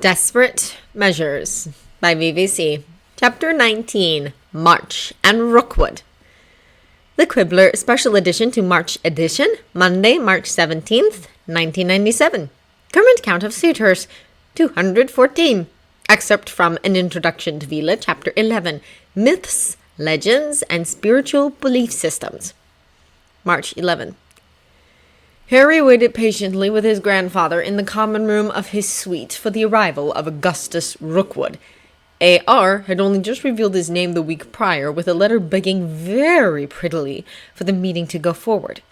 Desperate Measures by VVC. Chapter 19, March and Rookwood. The Quibbler Special Edition to March Edition, Monday, March 17th, 1997. Current count of suitors, 214. Excerpt from An Introduction to Veela, Chapter 11, Myths, Legends, and Spiritual Belief Systems. March 11. Harry waited patiently with his grandfather in the common room of his suite for the arrival of Augustus Rookwood. A.R. had only just revealed his name the week prior with a letter begging very prettily for the meeting to go forward.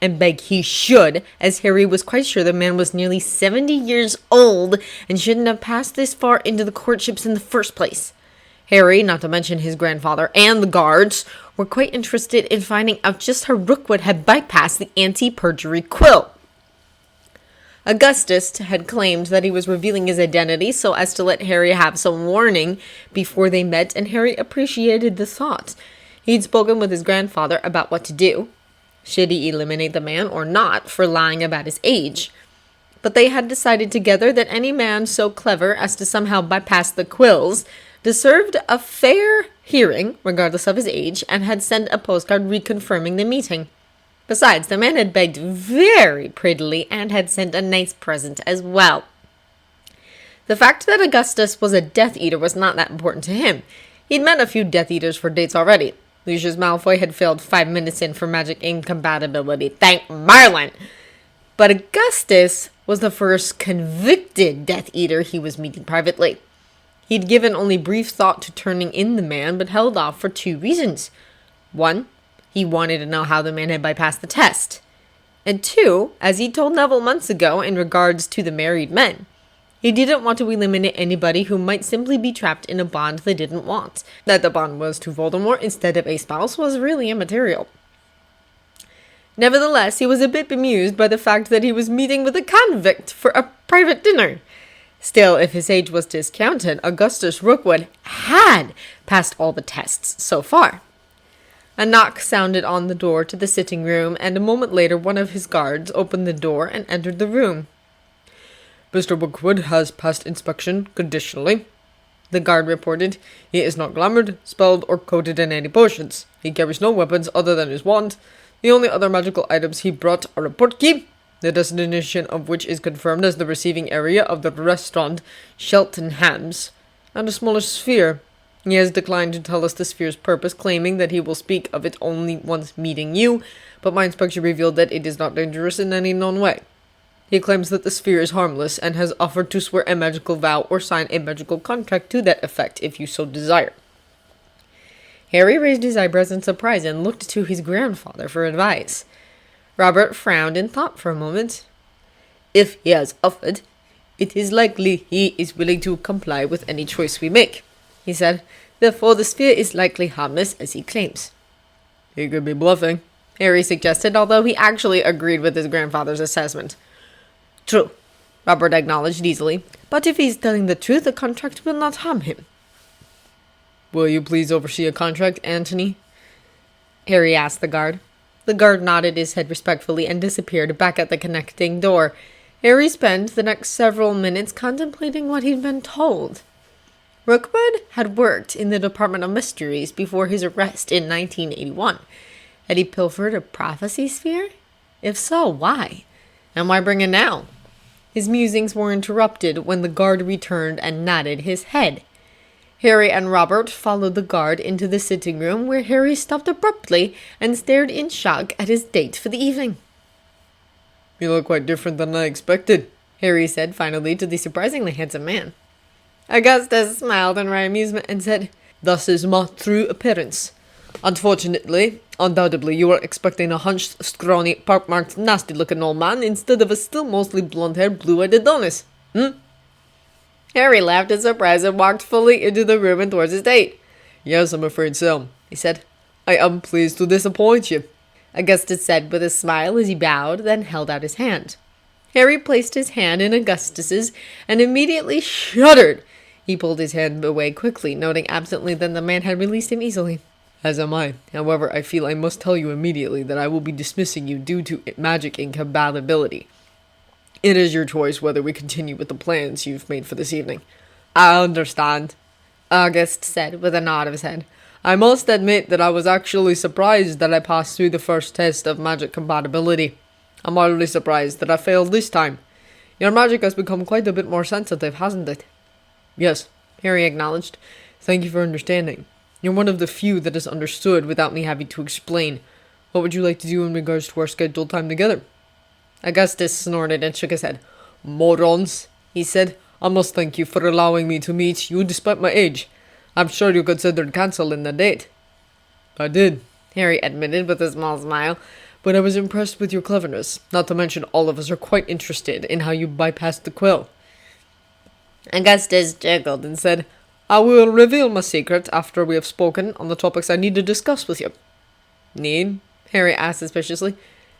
And beg he should, as Harry was quite sure the man was nearly 70 years old and shouldn't have passed this far into the courtships in the first place. Harry, not to mention his grandfather and the guards, were quite interested in finding out just how Rookwood had bypassed the anti-perjury quill. Augustus had claimed that he was revealing his identity so as to let Harry have some warning before they met, and Harry appreciated the thought. He'd spoken with his grandfather about what to do. Should he eliminate the man or not for lying about his age? But they had decided together that any man so clever as to somehow bypass the quills deserved a fair hearing, regardless of his age, and had sent a postcard reconfirming the meeting. Besides, the man had begged very prettily and had sent a nice present as well. The fact that Augustus was a Death Eater was not that important to him. He'd met a few Death Eaters for dates already. Lucius Malfoy had failed 5 minutes in for magic incompatibility. Thank Merlin! But Augustus was the first convicted Death Eater he was meeting privately. He'd given only brief thought to turning in the man, but held off for 2 reasons. 1, he wanted to know how the man had bypassed the test. And 2, as he told Neville months ago in regards to the married men, he didn't want to eliminate anybody who might simply be trapped in a bond they didn't want. That the bond was to Voldemort instead of a spouse was really immaterial. Nevertheless, he was a bit bemused by the fact that he was meeting with a convict for a private dinner. Still, if his age was discounted, Augustus Rookwood had passed all the tests so far. A knock sounded on the door to the sitting room, and a moment later one of his guards opened the door and entered the room. Mr. Rookwood has passed inspection conditionally, the guard reported. He is not glamoured, spelled, or coated in any potions. He carries no weapons other than his wand. The only other magical items he brought are a portkey, the destination of which is confirmed as the receiving area of the restaurant Cheltenham's, and a smaller sphere. He has declined to tell us the sphere's purpose, claiming that he will speak of it only once meeting you, but my inspection revealed that it is not dangerous in any known way. He claims that the sphere is harmless, and has offered to swear a magical vow or sign a magical contract to that effect, if you so desire. Harry raised his eyebrows in surprise and looked to his grandfather for advice. Robert frowned and thought for a moment. If he has offered, it is likely he is willing to comply with any choice we make, he said. Therefore the sphere is likely harmless, as he claims. He could be bluffing, Harry suggested, although he actually agreed with his grandfather's assessment. True, Robert acknowledged easily, but if he's telling the truth, the contract will not harm him. Will you please oversee a contract, Antony? Harry asked the guard. The guard nodded his head respectfully and disappeared back at the connecting door. Harry spent the next several minutes contemplating what he'd been told. Rookwood had worked in the Department of Mysteries before his arrest in 1981. Had he pilfered a prophecy sphere? If so, why? And why bring it now? His musings were interrupted when the guard returned and nodded his head. Harry and Robert followed the guard into the sitting room, where Harry stopped abruptly and stared in shock at his date for the evening. You look quite different than I expected, Harry said finally to the surprisingly handsome man. Augustus smiled in wry amusement and said, Thus is my true appearance. Undoubtedly, you were expecting a hunched, scrawny, pockmarked, nasty-looking old man instead of a still mostly blonde-haired, blue-eyed Adonis. Harry laughed in surprise and walked fully into the room and towards his date. Yes, I'm afraid so, he said. I am pleased to disappoint you, Augustus said with a smile as he bowed, then held out his hand. Harry placed his hand in Augustus's and immediately shuddered. He pulled his hand away quickly, noting absently that the man had released him easily. As am I. However, I feel I must tell you immediately that I will be dismissing you due to magic incompatibility. It is your choice whether we continue with the plans you've made for this evening. I understand, August said with a nod of his head. I must admit that I was actually surprised that I passed through the first test of magic compatibility. I'm utterly surprised that I failed this time. Your magic has become quite a bit more sensitive, hasn't it? Yes, Harry acknowledged. Thank you for understanding. You're one of the few that has understood without me having to explain. What would you like to do in regards to our scheduled time together? Augustus snorted and shook his head. Morons, he said. I must thank you for allowing me to meet you despite my age. I'm sure you considered cancelling the date. I did, Harry admitted with a small smile, but I was impressed with your cleverness. Not to mention all of us are quite interested in how you bypassed the quill. Augustus chuckled and said, I will reveal my secret after we have spoken on the topics I need to discuss with you. Need? Harry asked suspiciously.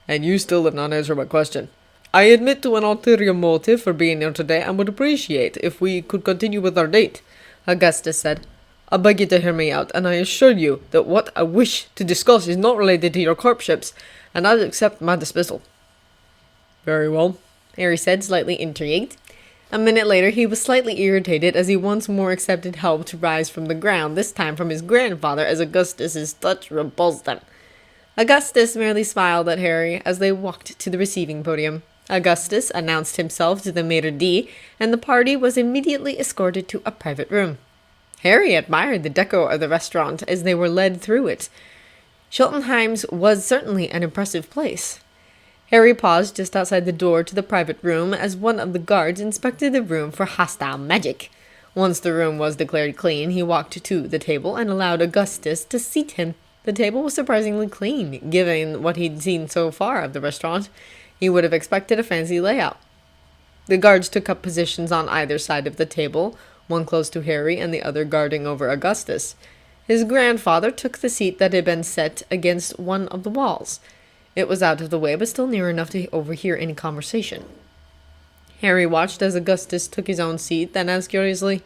And you still have not answered my question. I admit to an ulterior motive for being here today and would appreciate if we could continue with our date, Augustus said. I beg you to hear me out, and I assure you that what I wish to discuss is not related to your corpships, and I accept my dismissal. Very well, Harry said, slightly intrigued. A minute later, he was slightly irritated as he once more accepted help to rise from the ground, this time from his grandfather, as Augustus's touch repulsed him. Augustus merely smiled at Harry as they walked to the receiving podium. Augustus announced himself to the maitre d', and the party was immediately escorted to a private room. Harry admired the decor of the restaurant as they were led through it. Schultenheim's was certainly an impressive place. Harry paused just outside the door to the private room as one of the guards inspected the room for hostile magic. Once the room was declared clean, he walked to the table and allowed Augustus to seat him. The table was surprisingly clean, given what he'd seen so far of the restaurant. He would have expected a fancy layout. The guards took up positions on either side of the table, one close to Harry and the other guarding over Augustus. His grandfather took the seat that had been set against one of the walls. It was out of the way, but still near enough to overhear any conversation. Harry watched as Augustus took his own seat, then asked curiously,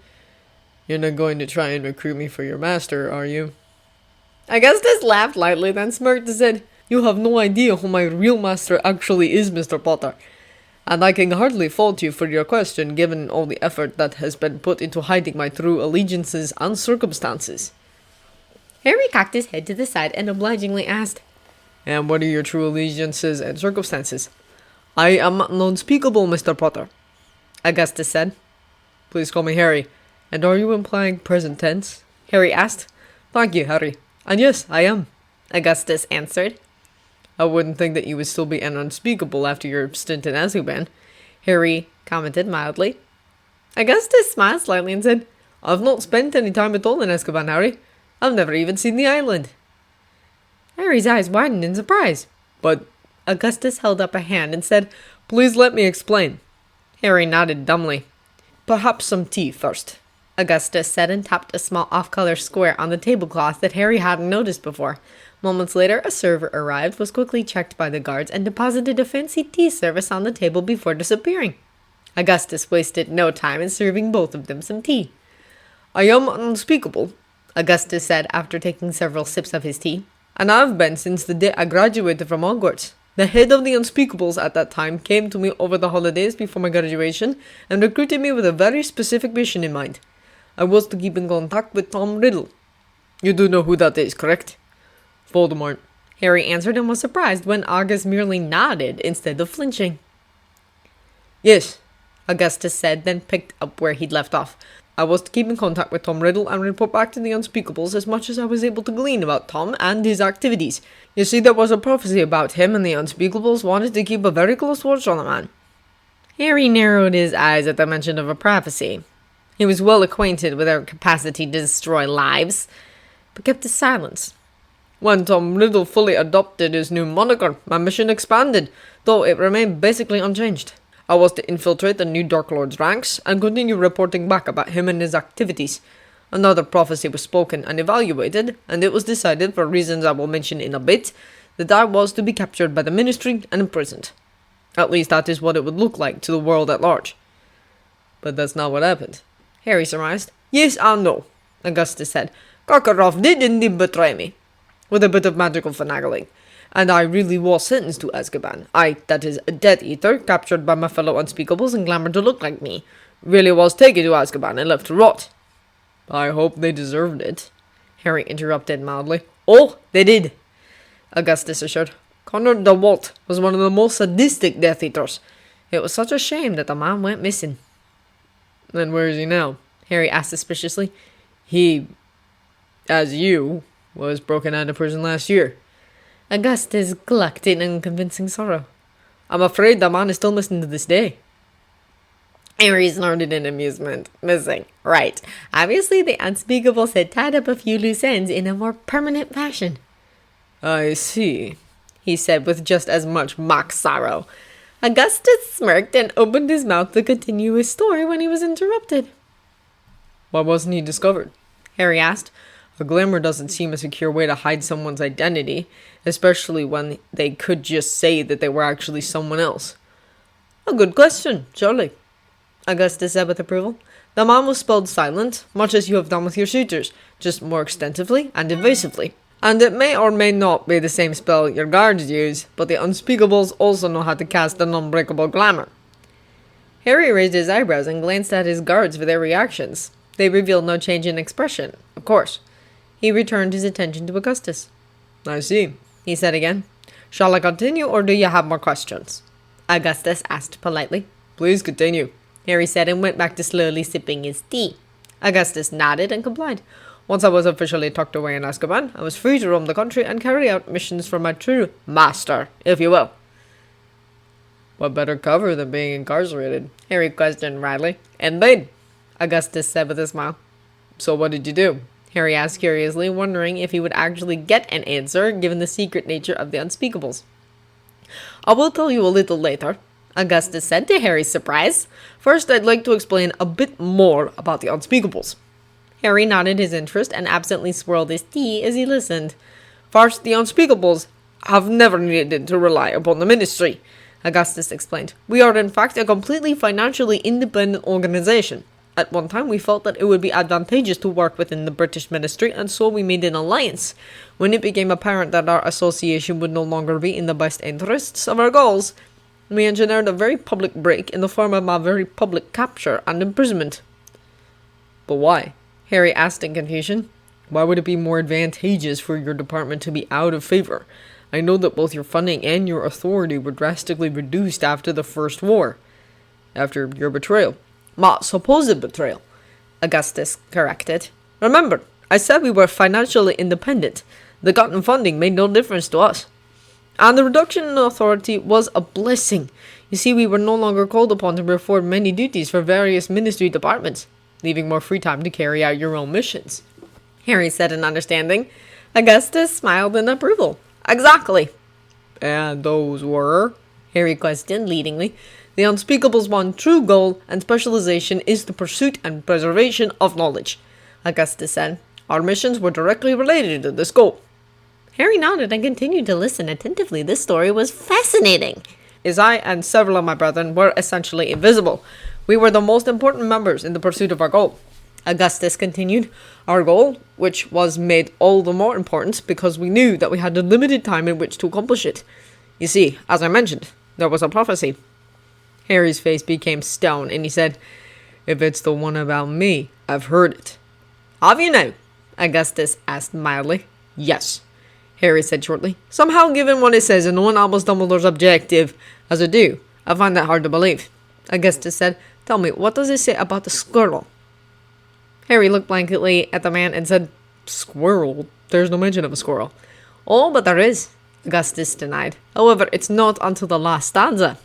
You're not going to try and recruit me for your master, are you? Augustus laughed lightly, then smirked and said, You have no idea who my real master actually is, Mr. Potter. And I can hardly fault you for your question, given all the effort that has been put into hiding my true allegiances and circumstances. Harry cocked his head to the side and obligingly asked, And what are your true allegiances and circumstances? I am unspeakable, Mr. Potter, Augustus said. Please call me Harry. And are you implying present tense? Harry asked. Thank you, Harry. And yes, I am, Augustus answered. I wouldn't think that you would still be an unspeakable after your stint in Azkaban, Harry commented mildly. Augustus smiled slightly and said, I've not spent any time at all in Azkaban, Harry. I've never even seen the island. Harry's eyes widened in surprise. But Augustus held up a hand and said, Please let me explain. Harry nodded dumbly. Perhaps some tea first, Augustus said and tapped a small off-color square on the tablecloth that Harry hadn't noticed before. Moments later, a server arrived, was quickly checked by the guards, and deposited a fancy tea service on the table before disappearing. Augustus wasted no time in serving both of them some tea. I am unspeakable, Augustus said after taking several sips of his tea. And I've been since the day I graduated from Hogwarts. The head of the Unspeakables at that time came to me over the holidays before my graduation and recruited me with a very specific mission in mind. I was to keep in contact with Tom Riddle. You do know who that is, correct? Voldemort, Harry answered and was surprised when August merely nodded instead of flinching. Yes, Augustus said, then picked up where he'd left off. I was to keep in contact with Tom Riddle and report back to the Unspeakables as much as I was able to glean about Tom and his activities. You see, there was a prophecy about him, and the Unspeakables wanted to keep a very close watch on the man. Harry narrowed his eyes at the mention of a prophecy. He was well acquainted with their capacity to destroy lives, but kept his silence. When Tom Riddle fully adopted his new moniker, my mission expanded, though it remained basically unchanged. I was to infiltrate the new Dark Lord's ranks and continue reporting back about him and his activities. Another prophecy was spoken and evaluated, and it was decided, for reasons I will mention in a bit, that I was to be captured by the Ministry and imprisoned. At least that is what it would look like to the world at large. But that's not what happened, Harry surmised. Yes and no, Augustus said. Karkaroff did indeed betray me, with a bit of magical finagling. And I really was sentenced to Azkaban. That is, a Death Eater, captured by my fellow Unspeakables and glamoured to look like me. Really was taken to Azkaban and left to rot. I hope they deserved it, Harry interrupted mildly. Oh, they did, Augustus assured. Connor the Walt was one of the most sadistic Death Eaters. It was such a shame that the man went missing. Then where is he now? Harry asked suspiciously. He, as you, was broken out of prison last year. Augustus clucked in unconvincing sorrow. I'm afraid the man is still missing to this day. Harry snorted in amusement. Missing. Right. Obviously the Unspeakables had tied up a few loose ends in a more permanent fashion. I see, he said with just as much mock sorrow. Augustus smirked and opened his mouth to continue his story when he was interrupted. Why wasn't he discovered? Harry asked. A glamour doesn't seem a secure way to hide someone's identity, especially when they could just say that they were actually someone else. A good question, surely, Augustus said with approval. The man was spelled silent, much as you have done with your suitors, just more extensively and evasively. And it may or may not be the same spell your guards use, but the Unspeakables also know how to cast an unbreakable glamour. Harry raised his eyebrows and glanced at his guards for their reactions. They revealed no change in expression, of course. He returned his attention to Augustus. I see, he said again. Shall I continue, or do you have more questions? Augustus asked politely. Please continue, Harry said, and went back to slowly sipping his tea. Augustus nodded and complied. Once I was officially tucked away in Azkaban, I was free to roam the country and carry out missions for my true master, if you will. What better cover than being incarcerated? Harry questioned wryly. Indeed, Augustus said with a smile. So what did you do? Harry asked curiously, wondering if he would actually get an answer given the secret nature of the Unspeakables. I will tell you a little later, Augustus said to Harry's surprise. First, I'd like to explain a bit more about the Unspeakables. Harry nodded his interest and absently swirled his tea as he listened. First, the Unspeakables have never needed to rely upon the Ministry, Augustus explained. We are in fact a completely financially independent organization. At one time, we felt that it would be advantageous to work within the British Ministry, and so we made an alliance. When it became apparent that our association would no longer be in the best interests of our goals, we engineered a very public break in the form of a very public capture and imprisonment. But why? Harry asked in confusion. Why would it be more advantageous for your department to be out of favor? I know that both your funding and your authority were drastically reduced after the First War. After your betrayal. My supposed betrayal, Augustus corrected. Remember, I said we were financially independent. The cut in funding made no difference to us. And the reduction in authority was a blessing. You see, we were no longer called upon to perform many duties for various ministry departments, leaving more free time to carry out your own missions. Harry said in understanding. Augustus smiled in approval. Exactly. And those were? Harry questioned leadingly. The Unspeakable's one true goal and specialization is the pursuit and preservation of knowledge, Augustus said. Our missions were directly related to this goal. Harry nodded and continued to listen attentively. This story was fascinating. As I and several of my brethren were essentially invisible, we were the most important members in the pursuit of our goal. Augustus continued. Our goal, which was made all the more important because we knew that we had a limited time in which to accomplish it. You see, as I mentioned, there was a prophecy. Harry's face became stone, and he said, If it's the one about me, I've heard it. Have you now? Augustus asked mildly. Yes, Harry said shortly. Somehow, given what it says in one Albus Dumbledore's objective, as I do, I find that hard to believe. Augustus said, Tell me, what does it say about the squirrel? Harry looked blankly at the man and said, Squirrel? There's no mention of a squirrel. Oh, but there is, Augustus denied. However, it's not until the last stanza.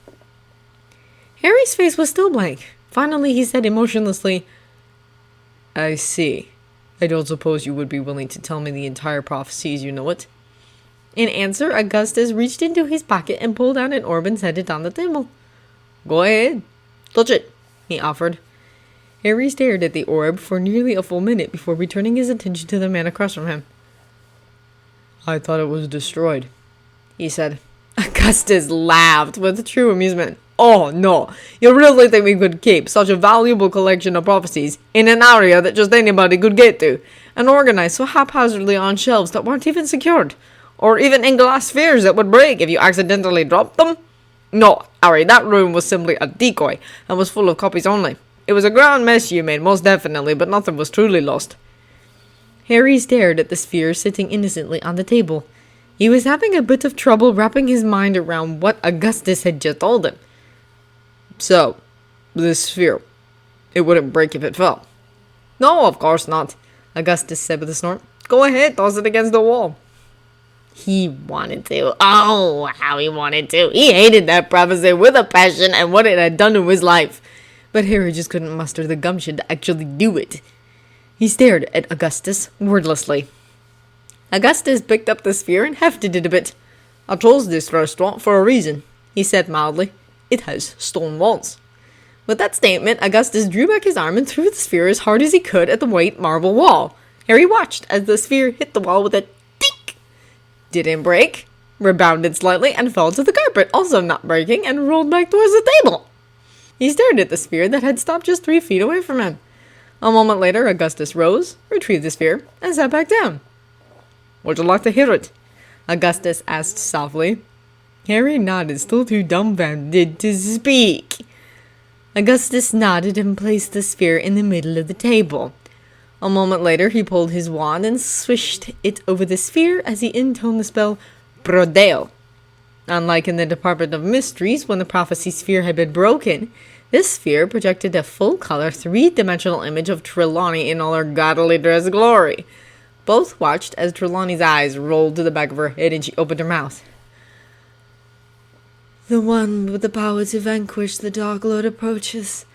Harry's face was still blank. Finally, he said emotionlessly, I see. I don't suppose you would be willing to tell me the entire prophecy as you know it. In answer, Augustus reached into his pocket and pulled out an orb and set it on the table. Go ahead. Touch it, he offered. Harry stared at the orb for nearly a full minute before returning his attention to the man across from him. I thought it was destroyed, he said. Augustus laughed with true amusement. Oh, no. You really think we could keep such a valuable collection of prophecies in an area that just anybody could get to, and organized so haphazardly on shelves that weren't even secured? Or even in glass spheres that would break if you accidentally dropped them? No, Harry, that room was simply a decoy and was full of copies only. It was a grand mess you made, most definitely, but nothing was truly lost. Harry stared at the sphere sitting innocently on the table. He was having a bit of trouble wrapping his mind around what Augustus had just told him. So, this sphere, it wouldn't break if it fell? No, of course not, Augustus said with a snort. Go ahead, toss it against the wall. He wanted to. Oh, how he wanted to. He hated that prophecy with a passion and what it had done to his life. But Harry just couldn't muster the gumption to actually do it. He stared at Augustus wordlessly. Augustus picked up the sphere and hefted it a bit. I chose this restaurant for a reason, he said mildly. It has stone walls. With that statement, Augustus drew back his arm and threw the sphere as hard as he could at the white marble wall. Harry watched as the sphere hit the wall with a tink. Didn't break, rebounded slightly, and fell to the carpet, also not breaking, and rolled back towards the table. He stared at the sphere that had stopped just 3 feet away from him. A moment later, Augustus rose, retrieved the sphere, and sat back down. Would you like to hear it? Augustus asked softly. Harry nodded, still too dumbfounded to speak. Augustus nodded and placed the sphere in the middle of the table. A moment later, he pulled his wand and swished it over the sphere as he intoned the spell Prodeo. Unlike in the Department of Mysteries, when the prophecy sphere had been broken, this sphere projected a full-color, 3-dimensional image of Trelawney in all her gaudily dressed glory. Both watched as Trelawney's eyes rolled to the back of her head and she opened her mouth. The one with the power to vanquish the Dark Lord approaches.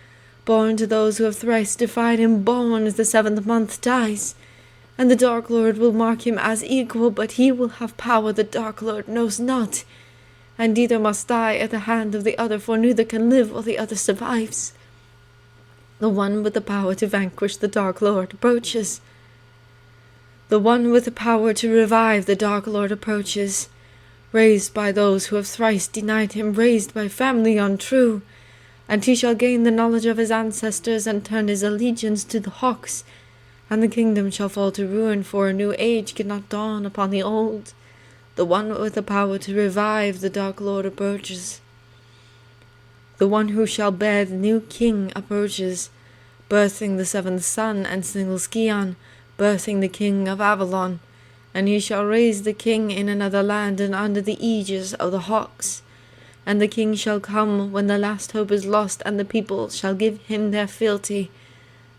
Born to those who have thrice defied him, born as the 7th month dies. And the Dark Lord will mark him as equal, but he will have power the Dark Lord knows not. And either must die at the hand of the other, for neither can live while the other survives. The one with the power to vanquish the Dark Lord approaches. The one with the power to revive the Dark Lord approaches. Raised by those who have thrice denied him, raised by family untrue. And he shall gain the knowledge of his ancestors and turn his allegiance to the hawks. And the kingdom shall fall to ruin, for a new age cannot dawn upon the old. The one with the power to revive the Dark Lord approaches. The one who shall bear the new king approaches, birthing the 7th son and single Scion, birthing the king of Avalon. And he shall raise the king in another land and under the aegis of the hawks. And the king shall come when the last hope is lost, and the people shall give him their fealty.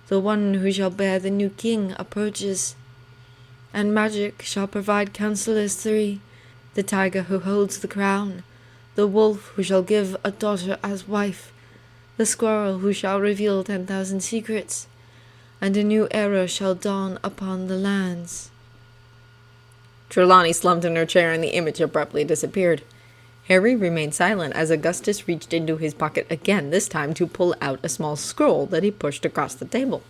The one who shall bear the new king approaches. And magic shall provide counselors 3, the tiger who holds the crown, the wolf who shall give a daughter as wife, the squirrel who shall reveal 10,000 secrets, and a new era shall dawn upon the lands. Trelawney slumped in her chair and the image abruptly disappeared. Harry remained silent as Augustus reached into his pocket again, this time to pull out a small scroll that he pushed across the table.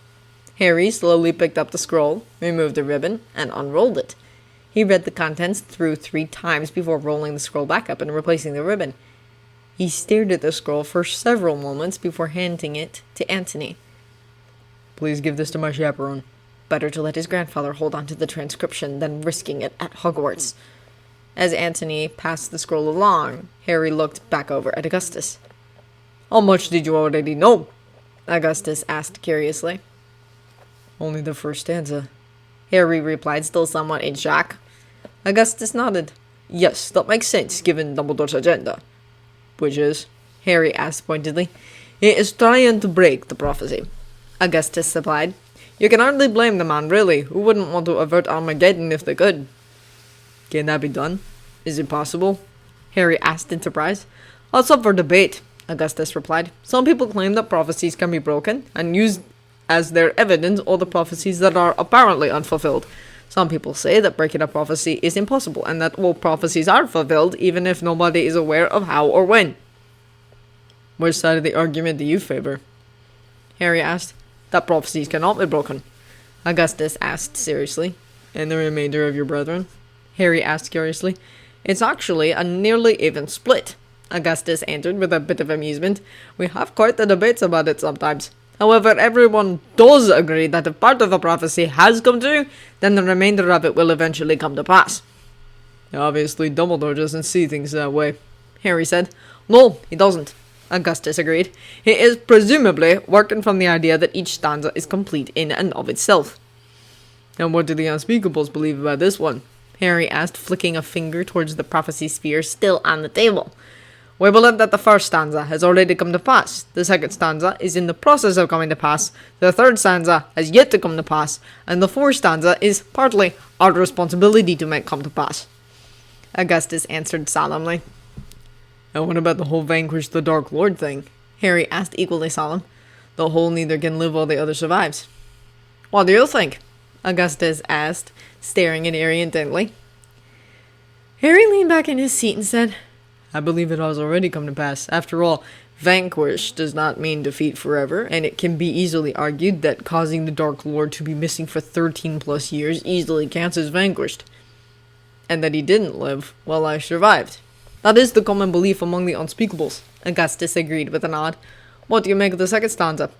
Harry slowly picked up the scroll, removed the ribbon, and unrolled it. He read the contents through 3 times before rolling the scroll back up and replacing the ribbon. He stared at the scroll for several moments before handing it to Antony. Please give this to my chaperone. Better to let his grandfather hold on to the transcription than risking it at Hogwarts. As Antony passed the scroll along, Harry looked back over at Augustus. How much did you already know? Augustus asked curiously. Only the first stanza, Harry replied, still somewhat in shock. Augustus nodded. Yes, that makes sense, given Dumbledore's agenda. Which is? Harry asked pointedly. He is trying to break the prophecy, Augustus supplied. You can hardly blame the man, really. Who wouldn't want to avert Armageddon if they could? Can that be done? Is it possible? Harry asked in surprise. That's up for debate, Augustus replied. Some people claim that prophecies can be broken and used as their evidence all the prophecies that are apparently unfulfilled. Some people say that breaking a prophecy is impossible and that all prophecies are fulfilled even if nobody is aware of how or when. Which side of the argument do you favor? Harry asked. That prophecies cannot be broken, Augustus asked seriously. And the remainder of your brethren? Harry asked curiously. It's actually a nearly even split, Augustus answered with a bit of amusement. We have quite the debates about it sometimes. However, everyone does agree that if part of a prophecy has come true, then the remainder of it will eventually come to pass. Obviously, Dumbledore doesn't see things that way, Harry said. No, he doesn't. Augustus agreed. He is presumably working from the idea that each stanza is complete in and of itself. And what do the Unspeakables believe about this one? Harry asked, flicking a finger towards the prophecy sphere still on the table. We believe that the first stanza has already come to pass. The second stanza is in the process of coming to pass. The third stanza has yet to come to pass. And the fourth stanza is partly our responsibility to make come to pass. Augustus answered solemnly. And what about the whole vanquish the Dark Lord thing? Harry asked, equally solemn. The whole neither can live while the other survives. What do you think? Augustus asked, staring at Harry intently. Harry leaned back in his seat and said, I believe it has already come to pass. After all, vanquish does not mean defeat forever, and it can be easily argued that causing the Dark Lord to be missing for 13 plus years easily counts as vanquished. And that he didn't live while I survived. That is the common belief among the Unspeakables. Augustus agreed with a nod. What do you make of the second stanza?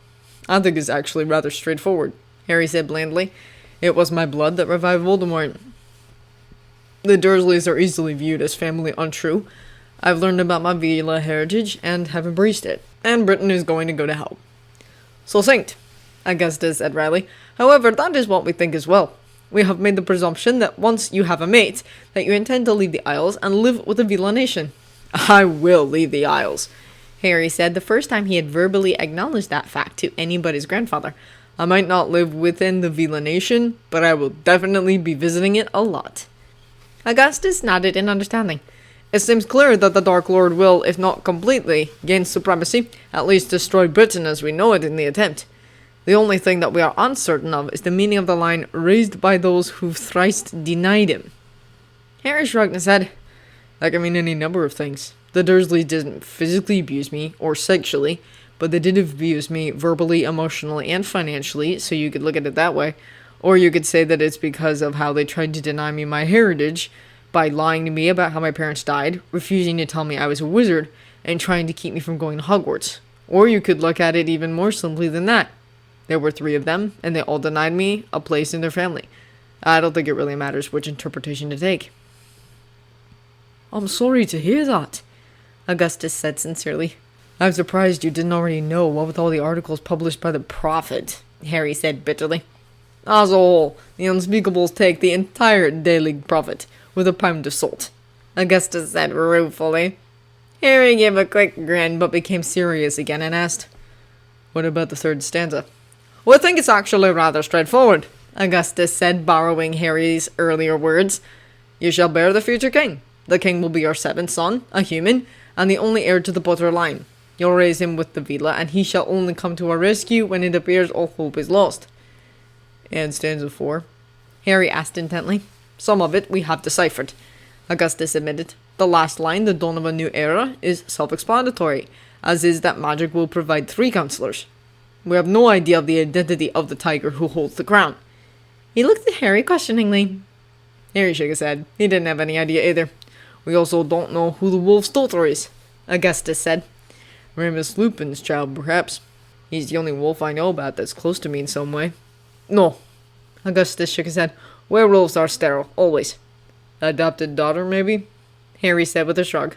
I think it's actually rather straightforward, Harry said blandly. It was my blood that revived Voldemort. The Dursleys are easily viewed as family untrue. I've learned about my Veela heritage and have embraced it. And Britain is going to go to hell. Succinct, Augustus said wryly. However, that is what we think as well. We have made the presumption that once you have a mate, that you intend to leave the Isles and live with the Veela nation. I will leave the Isles, Harry said, the first time he had verbally acknowledged that fact to any but his grandfather. I might not live within the Veela nation, but I will definitely be visiting it a lot. Augustus nodded in understanding. It seems clear that the Dark Lord will, if not completely, gain supremacy, at least destroy Britain as we know it in the attempt. The only thing that we are uncertain of is the meaning of the line, raised by those who thrice denied him. Harry shrugged and said, that can mean any number of things. The Dursleys didn't physically abuse me, or sexually, but they did abuse me verbally, emotionally, and financially, so you could look at it that way. Or you could say that it's because of how they tried to deny me my heritage, by lying to me about how my parents died, refusing to tell me I was a wizard, and trying to keep me from going to Hogwarts. Or you could look at it even more simply than that. There were 3 of them, and they all denied me a place in their family. I don't think it really matters which interpretation to take. I'm sorry to hear that, Augustus said sincerely. I'm surprised you didn't already know, what with all the articles published by the Prophet, Harry said bitterly. As a whole, the Unspeakables take the entire Daily Prophet with a pound of salt, Augustus said ruefully. Harry gave a quick grin but became serious again and asked, what about the third stanza? Well, I think it's actually rather straightforward, Augustus said, borrowing Harry's earlier words. You shall bear the future king. The king will be your 7th son, a human, and the only heir to the Potter line. You'll raise him with the Veela, and he shall only come to our rescue when it appears all hope is lost. And stanza 4? Harry asked intently. Some of it we have deciphered, Augustus admitted. The last line, the dawn of a new era, is self-explanatory, as is that magic will provide 3 counselors. We have no idea of the identity of the tiger who holds the crown. He looked at Harry questioningly. Harry shook his head. He didn't have any idea either. We also don't know who the wolf's daughter is, Augustus said. Remus Lupin's child, perhaps. He's the only wolf I know about that's close to me in some way. No, Augustus shook his head. Werewolves are sterile, always. Adopted daughter, maybe? Harry said with a shrug.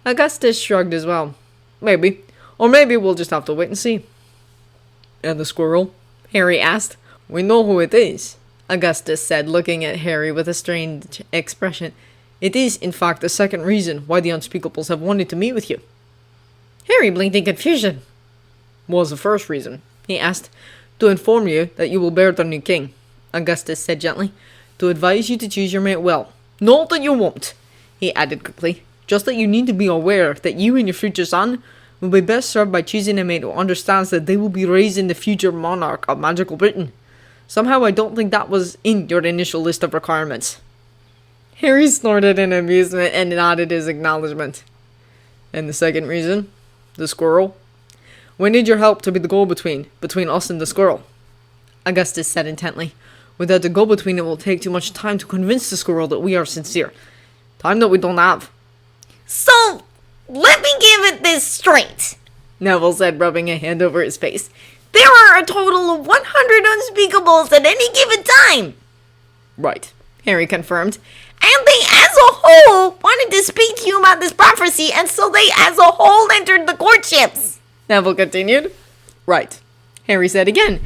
Augustus shrugged as well. Maybe. Or maybe we'll just have to wait and see. And the squirrel? Harry asked. We know who it is, Augustus said, looking at Harry with a strange expression. It is, in fact, the second reason why the Unspeakables have wanted to meet with you. Harry blinked in confusion. What was the first reason? He asked. To inform you that you will bear the new king, Augustus said gently. To advise you to choose your mate well. Not that you won't, he added quickly. Just that you need to be aware that you and your future son will be best served by choosing a mate who understands that they will be raised in the future monarch of magical Britain. Somehow I don't think that was in your initial list of requirements. Harry snorted in amusement and nodded his acknowledgement. And the second reason? The squirrel? We need your help to be the go-between, between us and the squirrel, Augustus said intently. Without the go-between, it will take too much time to convince the squirrel that we are sincere. Time that we don't have. So, let me give it this straight, Neville said, rubbing a hand over his face. There are a total of 100 Unspeakables at any given time. Right, Harry confirmed. And they as a whole wanted to speak to you about this prophecy, and so they as a whole entered the courtships. Neville continued. Right, Harry said again.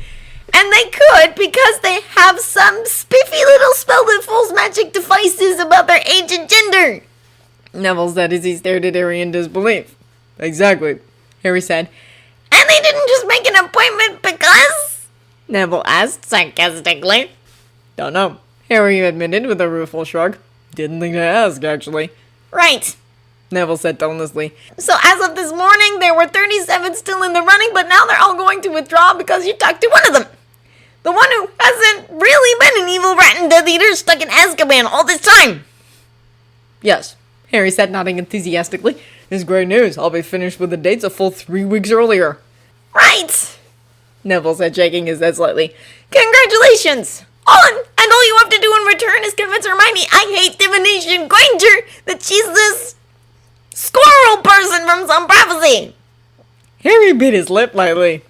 And they could because they have some spiffy little spell that fools magic devices about their age and gender. Neville said as he stared at Harry in disbelief. Exactly, Harry said. And they didn't just make an appointment because? Neville asked sarcastically. Don't know, Harry admitted with a rueful shrug. Didn't think to ask, actually. Right, Neville said tonelessly. So as of this morning, there were 37 still in the running, but now they're all going to withdraw because you talked to one of them. The one who hasn't really been an evil rat and Death Eater stuck in Azkaban all this time. Yes, Harry said, nodding enthusiastically. It's great news. I'll be finished with the dates a full 3 weeks earlier. Right, Neville said, shaking his head slightly. Congratulations. And all you have to do in return is convince Hermione I hate divination Granger that she's this squirrel person from some prophecy. Harry bit his lip lightly.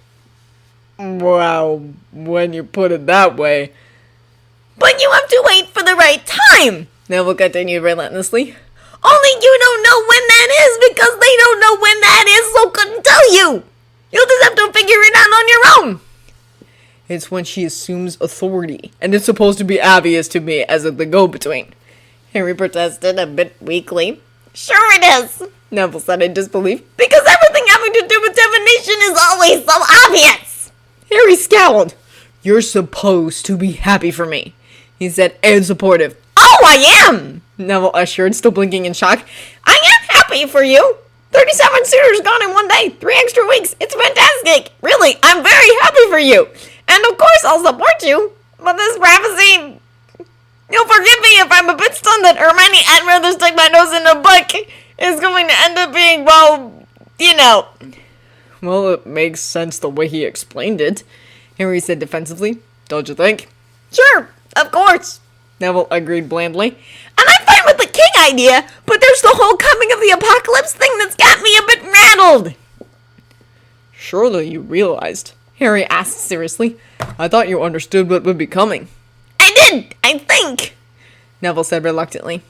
Wow, when you put it that way. But you have to wait for the right time. Neville continued relentlessly. Only you don't know when that is because they don't know when that is, so couldn't tell you. You'll just have to figure it out on your own. It's when she assumes authority, and it's supposed to be obvious to me as the go-between. Harry protested a bit weakly. Sure it is, Neville said in disbelief. because everything having to do with divination is always so obvious. Harry scowled. You're supposed to be happy for me, he said, and supportive. Oh, I am, Neville assured, still blinking in shock. I am happy for you. 37 suitors gone in one day, 3 extra weeks. It's fantastic. Really, I'm very happy for you. And of course I'll support you. But this prophecy, you'll forgive me if I'm a bit stunned that Hermione, I'd rather stick my nose in a book, is going to end up being, well, you know. Well, it makes sense the way he explained it, Harry said defensively. Don't you think? Sure, of course. Neville agreed blandly. And I'm fine with the king idea, but there's the whole coming of the apocalypse thing that's got me a bit rattled. Surely you realized, Harry asked seriously. I thought you understood what would be coming. I did, I think. Neville said reluctantly.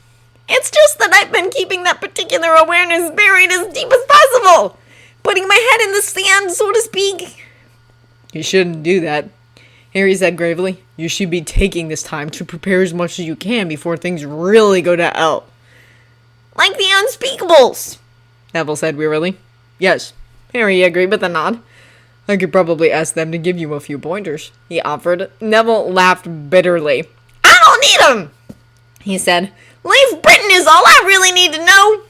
It's just that I've been keeping that particular awareness buried as deep as possible. Putting my head in the sand, so to speak. You shouldn't do that, Harry said gravely. You should be taking this time to prepare as much as you can before things really go to hell. Like the Unspeakables, Neville said wearily. Yes, Harry agreed with a nod. I could probably ask them to give you a few pointers, he offered. Neville laughed bitterly. I don't need them, he said. Leave Britain is all I really need to know.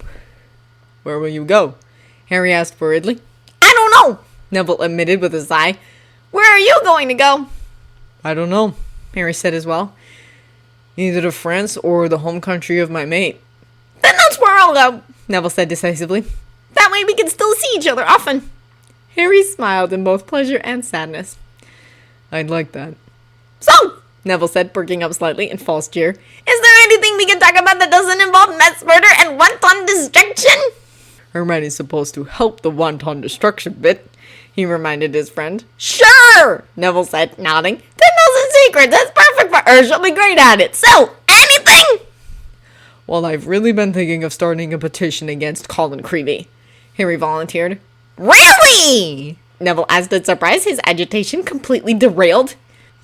Where will you go? Harry asked worriedly. I don't know, Neville admitted with a sigh. Where are you going to go? I don't know, Harry said as well. Either to France or the home country of my mate. Then that's where I'll go, Neville said decisively. That way we can still see each other often. Harry smiled in both pleasure and sadness. I'd like that. So, Neville said, perking up slightly in false jeer. Is there anything we can talk about that doesn't involve mass murder and wanton destruction? Hermione's supposed to help the wanton destruction bit, he reminded his friend. Sure, Neville said, nodding. 10,000 secrets, that's perfect for her, she'll be great at it. So, anything? Well, I've really been thinking of starting a petition against Colin Creevey, Harry volunteered. Really? Neville asked in surprise, his agitation completely derailed.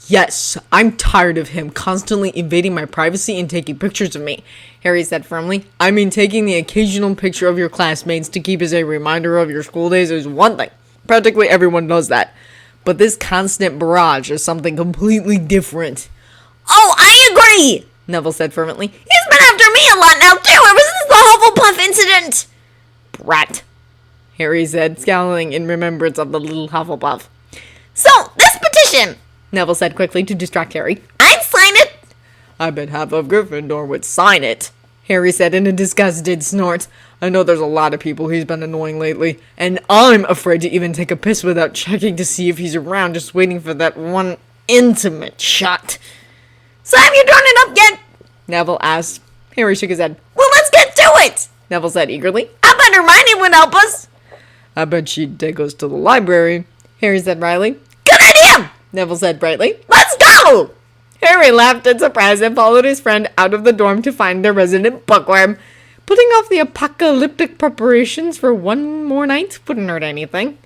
Yes, I'm tired of him constantly invading my privacy and taking pictures of me, Harry said firmly. I mean, taking the occasional picture of your classmates to keep as a reminder of your school days is one thing. Practically everyone does that. But this constant barrage is something completely different. Oh, I agree, Neville said fervently. He's been after me a lot now, too, ever since the Hufflepuff incident. Brat, Harry said, scowling in remembrance of the little Hufflepuff. So, this petition, Neville said quickly to distract Harry. I'd sign it. I bet half of Gryffindor would sign it, Harry said in a disgusted snort. I know there's a lot of people he's been annoying lately, and I'm afraid to even take a piss without checking to see if he's around, just waiting for that one intimate shot. So have you drawn it up yet? Neville asked. Harry shook his head. Well, let's get to it, Neville said eagerly. I bet Hermione would help us. I bet she'd take us to the library, Harry said wryly. Good idea, Neville said brightly. let's go. Harry laughed in surprise and followed his friend out of the dorm to find their resident bookworm. Putting off the apocalyptic preparations for one more night wouldn't hurt anything.